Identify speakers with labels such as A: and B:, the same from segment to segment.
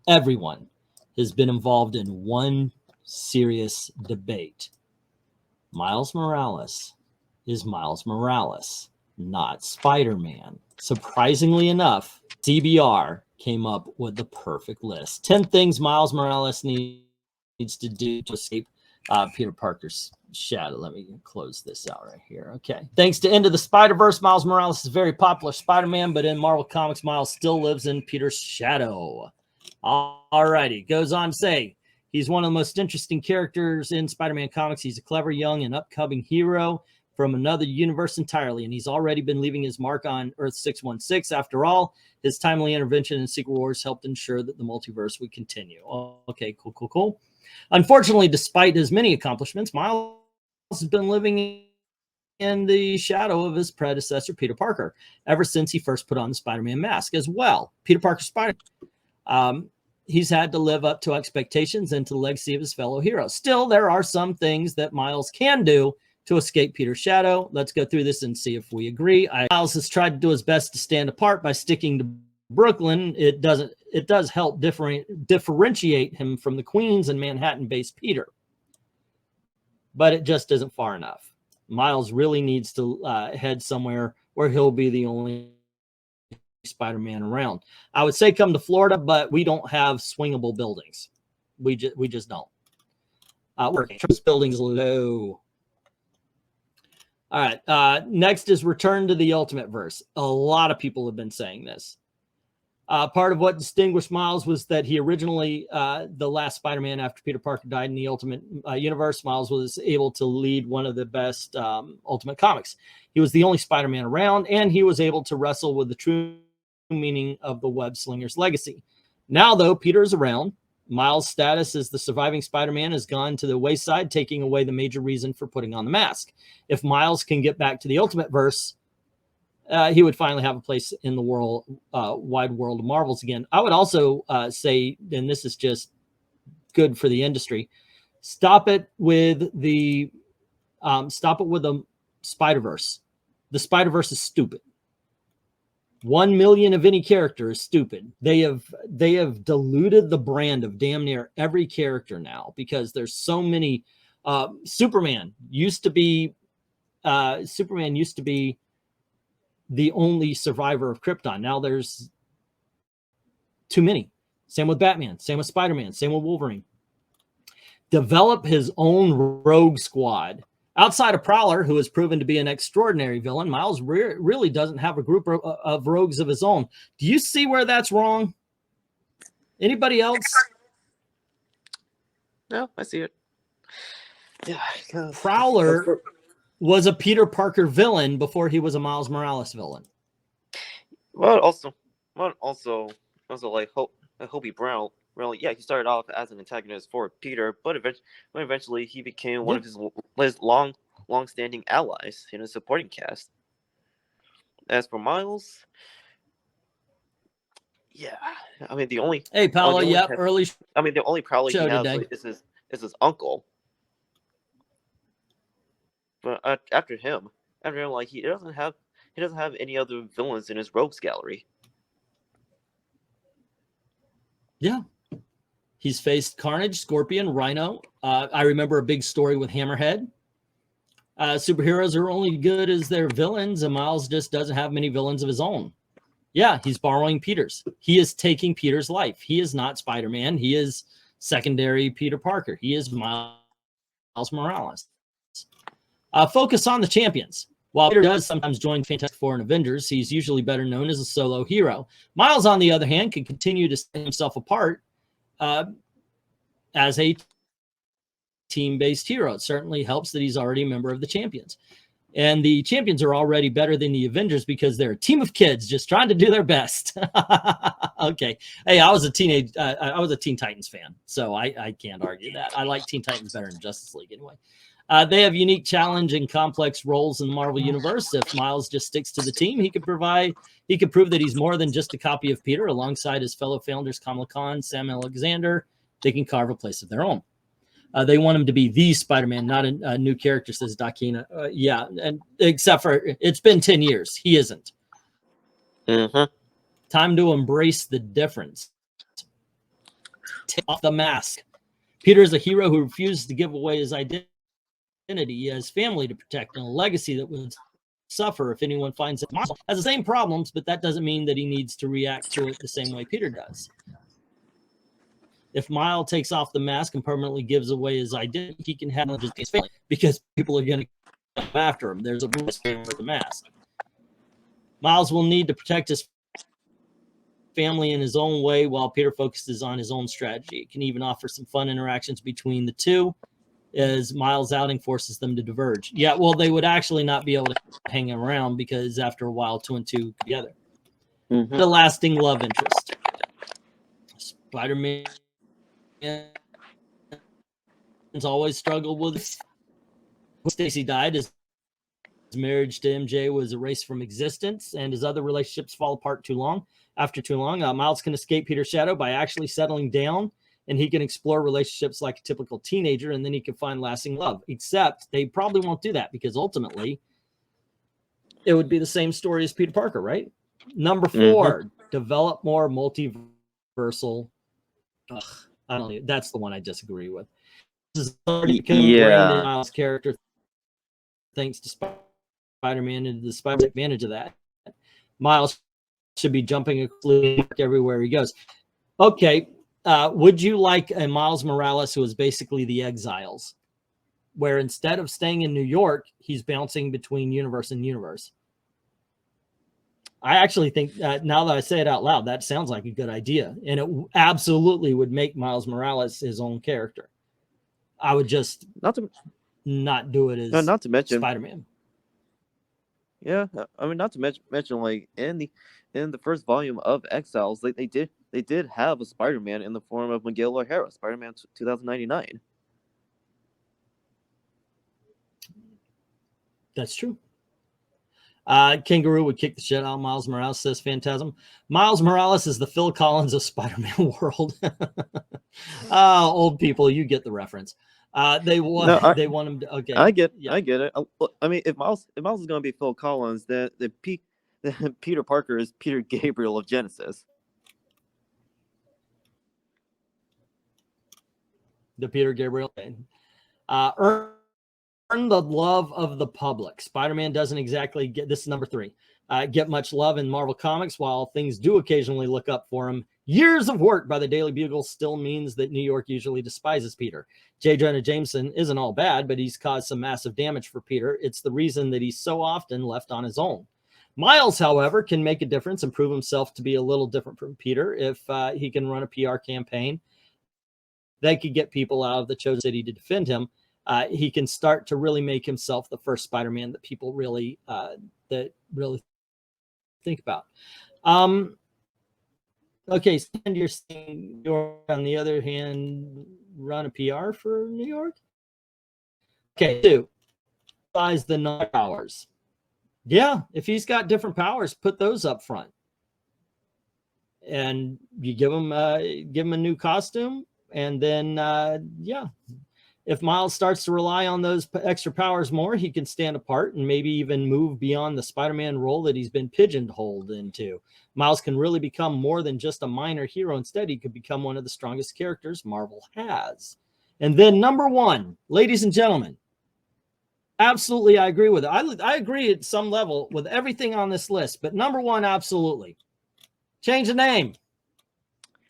A: everyone has been involved in one serious debate. Miles Morales is Miles Morales, not Spider-Man. Surprisingly enough, CBR came up with the perfect list. 10 things Miles Morales needs to do to escape Peter Parker's shadow. Let me close this out right here. Okay. Thanks to Into the Spider-Verse, Miles Morales is a very popular Spider-Man, but in Marvel Comics, Miles still lives in Peter's shadow. All righty. Goes on to say, he's one of the most interesting characters in Spider-Man comics. He's a clever, young, and upcoming hero from another universe entirely, and he's already been leaving his mark on Earth 616. After all, his timely intervention in Secret Wars helped ensure that the multiverse would continue. Oh, okay, cool. Unfortunately, despite his many accomplishments, Miles has been living in the shadow of his predecessor, Peter Parker, ever since he first put on the Spider-Man mask as well. Peter Parker Spider. He's had to live up to expectations and to the legacy of his fellow heroes. Still, there are some things that Miles can do to escape Peter's shadow. Let's go through this and see if we agree. Miles has tried to do his best to stand apart by sticking to Brooklyn. It does help differentiate him from the Queens and Manhattan-based Peter, but it just isn't far enough. Miles really needs to head somewhere where he'll be the only Spider-Man around. I would say come to Florida, but we don't have swingable buildings. We just don't. Buildings low. All right. Next is Return to the Ultimate Verse. A lot of people have been saying this. Part of what distinguished Miles was that he originally, the last Spider-Man after Peter Parker died in the Ultimate Universe, Miles was able to lead one of the best Ultimate comics. He was the only Spider-Man around, and he was able to wrestle with the true meaning of the web slinger's legacy. Now, though, Peter is around. Miles' status as the surviving Spider-Man has gone to the wayside, taking away the major reason for putting on the mask. If Miles can get back to the Ultimate Verse, he would finally have a place in the world, wide world of Marvels again. I would also say, and this is just good for the industry, stop it with the Spider-Verse. The Spider-Verse is stupid. 1 million of any character is stupid. They have diluted the brand of damn near every character now because there's so many. Superman used to be the only survivor of Krypton. Now there's too many. Same with Batman. Same with Spider-Man. Same with Wolverine. Develop his own rogue squad. Outside of Prowler, who has proven to be an extraordinary villain, Miles really doesn't have a group of rogues of his own. Do you see where that's wrong? Anybody else?
B: No, I see it. Yeah.
A: Prowler was a Peter Parker villain before he was a Miles Morales villain.
B: Well, also like Hobie Brown. Really, yeah, he started off as an antagonist for Peter, but eventually he became one of his long-standing allies in his supporting cast. As for Miles, yeah, I mean the only
A: the
B: only Prowler he has is his uncle. But after him, like he doesn't have any other villains in his rogues gallery.
A: Yeah. He's faced Carnage, Scorpion, Rhino. I remember a big story with Hammerhead. Superheroes are only good as their villains, and Miles just doesn't have many villains of his own. Yeah, he's borrowing Peter's. He is taking Peter's life. He is not Spider-Man. He is secondary Peter Parker. He is Miles Morales. Focus on the champions. While Peter does sometimes join Fantastic Four and Avengers, he's usually better known as a solo hero. Miles, on the other hand, can continue to set himself apart as a team-based hero. It certainly helps that he's already a member of the Champions. And the Champions are already better than the Avengers because they're a team of kids just trying to do their best. Okay. Hey, I was a Teen Titans fan, so I can't argue that. I like Teen Titans better than Justice League anyway. They have unique challenge and complex roles in the Marvel Universe. If Miles just sticks to the team, he could prove that he's more than just a copy of Peter. Alongside his fellow founders, Kamala Khan, Sam Alexander, they can carve a place of their own. They want him to be the Spider-Man, not a new character, says Dakina. Yeah, and except for it's been 10 years. He isn't.
B: Mm-hmm.
A: Time to embrace the difference. take off the mask. Peter is a hero who refuses to give away his identity. He has family to protect and a legacy that would suffer if anyone finds it. Miles has the same problems, but that doesn't mean that he needs to react to it the same way Peter does. If Miles takes off the mask and permanently gives away his identity, he can handle his family because people are going to come after him. There's a risk with the mask. Miles will need to protect his family in his own way while Peter focuses on his own strategy. It can even offer some fun interactions between the two as Miles' outing forces them to diverge. Yeah, well, they would actually not be able to hang around because after a while, 2 and 2 together. Mm-hmm. The lasting love interest. Spider-Man has always struggled with this. Stacy died. His marriage to MJ was erased from existence, and his other relationships fall apart after too long. Miles can escape Peter's shadow by actually settling down, and he can explore relationships like a typical teenager, and then he can find lasting love. Except they probably won't do that because ultimately it would be the same story as Peter Parker, right? Number 4, develop more multiversal. I don't know. That's the one I disagree with. This is already become ingrained in Miles' character thanks to Spider-Man and the Spider-Man advantage of that. Miles should be jumping everywhere he goes. Okay. Would you like a Miles Morales who is basically the Exiles, where instead of staying in New York, he's bouncing between universe and universe? I actually think now that I say it out loud, that sounds like a good idea. And it absolutely would make Miles Morales his own character. I would just not do it as
B: not to mention
A: Spider-Man.
B: Yeah, I mean, not to mention like in the first volume of Exiles, like they did have a Spider-Man in the form of Miguel O'Hara, Spider-Man 2099.
A: That's true. Kangaroo would kick the shit out of Miles Morales, says Phantasm. Miles Morales is the Phil Collins of Spider-Man world. Old people, you get the reference. They want him to. Okay,
B: I get it. I mean, if Miles is going to be Phil Collins, then Peter Parker is Peter Gabriel of Genesis.
A: The Peter Gabriel. Earn the love of the public. Spider-Man doesn't exactly get, this is number 3, get much love in Marvel Comics. While things do occasionally look up for him, years of work by the Daily Bugle still means that New York usually despises Peter. J. Jonah Jameson isn't all bad, but he's caused some massive damage for Peter. It's the reason that he's so often left on his own. Miles, however, can make a difference and prove himself to be a little different from Peter if he can run a PR campaign that could get people out of the chosen city to defend him. He can start to really make himself the first Spider-Man that people really think about. Okay, and you're saying you're, on the other hand, run a PR for New York? Okay, 2. Size the non-powers. Yeah, if he's got different powers, put those up front. And you give him a new costume, and then, yeah. If Miles starts to rely on those extra powers more, he can stand apart and maybe even move beyond the Spider-Man role that he's been pigeonholed into. Miles can really become more than just a minor hero. Instead, he could become one of the strongest characters Marvel has. And then number 1, ladies and gentlemen, absolutely, I agree with it. I agree at some level with everything on this list, but number 1, absolutely. Change the name.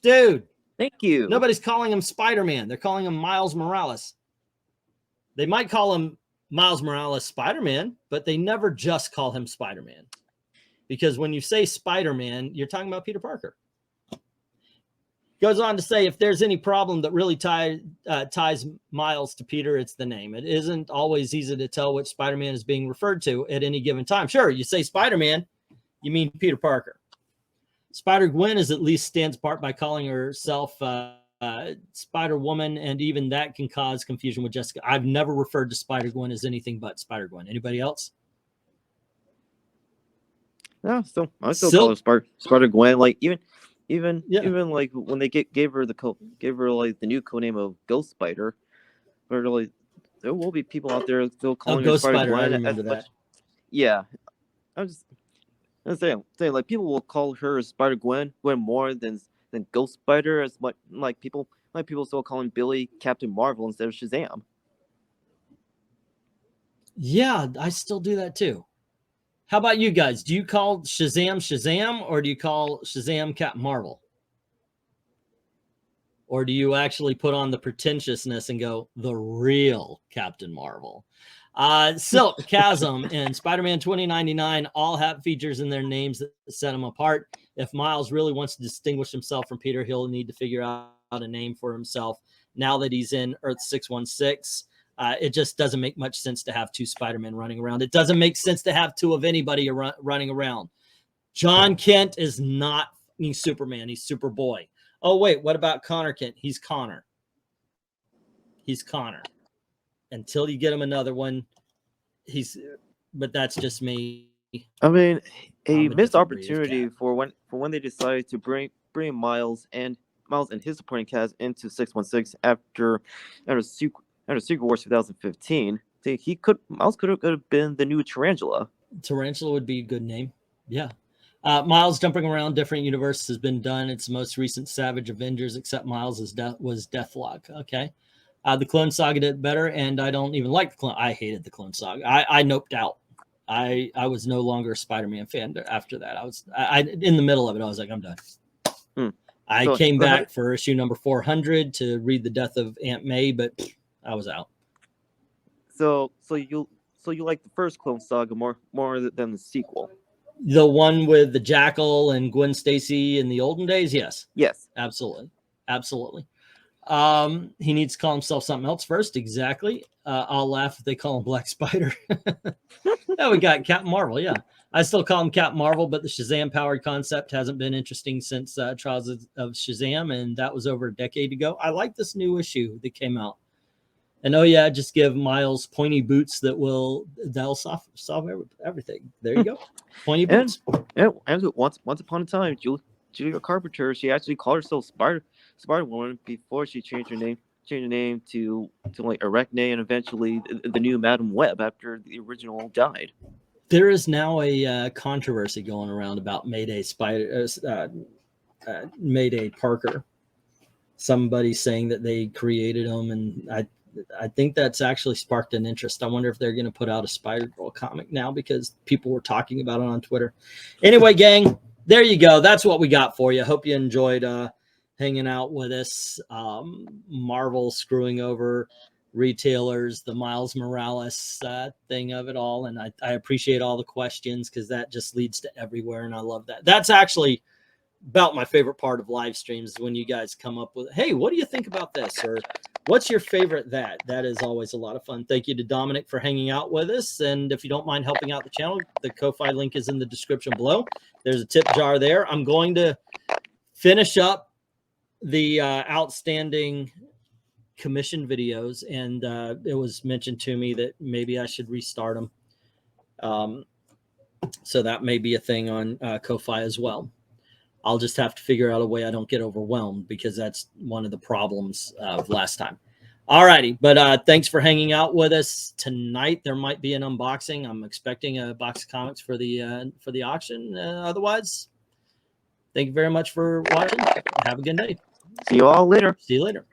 A: Dude.
B: Thank you.
A: Nobody's calling him Spider-Man. They're calling him Miles Morales. They might call him Miles Morales Spider-Man, but they never just call him Spider-Man. Because when you say Spider-Man, you're talking about Peter Parker. Goes on to say, if there's any problem that really ties Miles to Peter, it's the name. It isn't always easy to tell which Spider-Man is being referred to at any given time. Sure, you say Spider-Man, you mean Peter Parker. Spider-Gwen is at least stands apart by calling herself Spider-Woman, and even that can cause confusion with Jessica. I've never referred to Spider-Gwen as anything but Spider-Gwen. Anybody else?
B: No, I still call her Spider-Gwen. Like even like when they gave her like the new codename of Ghost Spider, or like there will be people out there still calling her Spider-Gwen.
A: I remember that.
B: Yeah, I'm saying like people will call her Spider-Gwen more than than Ghost Spider, as much like people still calling Billy Captain Marvel instead of Shazam.
A: Yeah, I still do that too. How about you guys? Do you call Shazam Shazam, or do you call Shazam Captain Marvel? Or do you actually put on the pretentiousness and go, the real Captain Marvel? Silk, Chasm, and Spider-Man 2099 all have features in their names that set them apart. If Miles really wants to distinguish himself from Peter, he'll need to figure out a name for himself now that he's in Earth 616. It just doesn't make much sense to have two Spider-Men running around. It doesn't make sense to have two of anybody running around. John Kent is not Superman. He's Superboy. Oh, wait, what about Connor Kent? He's Connor. He's Connor. Until you get him another one, but that's just me.
B: I mean, a missed opportunity for when they decided to bring Miles and his supporting cast into 616 after Secret Wars 2015. Miles could have been the new Tarantula.
A: Tarantula would be a good name. Yeah. Miles jumping around different universes has been done. It's the most recent Savage Avengers, except Miles was Deathlock. Okay. The Clone Saga did better, and I don't even like the Clone. I hated the Clone Saga. I noped out. I was no longer a Spider-Man fan after that. I in the middle of it, I was like, I'm done. I came back for issue number 400 to read the death of Aunt May, but I was out.
B: So you like the first Clone Saga more than the sequel?
A: The one with the Jackal and Gwen Stacy in the olden days? Yes.
B: Yes.
A: Absolutely. Absolutely. He needs to call himself something else first. Exactly. I'll laugh if they call him Black Spider. Yeah, we got Captain Marvel. Yeah. I still call him Captain Marvel, but the Shazam powered concept hasn't been interesting since Trials of Shazam, and that was over a decade ago. I like this new issue that came out. And oh yeah, just give Miles pointy boots that'll solve everything. There you go. Pointy boots.
B: And once upon a time, Julia Carpenter, she actually called herself Spider-Woman before she changed her name to like Arachne, and eventually the new Madam Web after the original died.
A: There is now a controversy going around about Mayday Mayday Parker. Somebody saying that they created him, and I think that's actually sparked an interest. I wonder if they're going to put out a Spider-Girl comic now because people were talking about it on Twitter. Anyway, gang, there you go. That's what we got for you. Hope you enjoyed hanging out with us. Marvel screwing over retailers, the Miles Morales thing of it all. And I appreciate all the questions because that just leads to everywhere. And I love that. That's actually about my favorite part of live streams, when you guys come up with, hey, what do you think about this? Or what's your favorite that? That is always a lot of fun. Thank you to Dominic for hanging out with us. And if you don't mind helping out the channel, the Ko-Fi link is in the description below. There's a tip jar there. I'm going to finish up the outstanding commission videos, and it was mentioned to me that maybe I should restart them. So that may be a thing on Ko-Fi as well. I'll just have to figure out a way I don't get overwhelmed, because that's one of the problems of last time. All righty. But thanks for hanging out with us tonight. There might be an unboxing. I'm expecting a box of comics for the auction. Otherwise, thank you very much for watching. Have a good day.
B: See you all later.
A: See you later.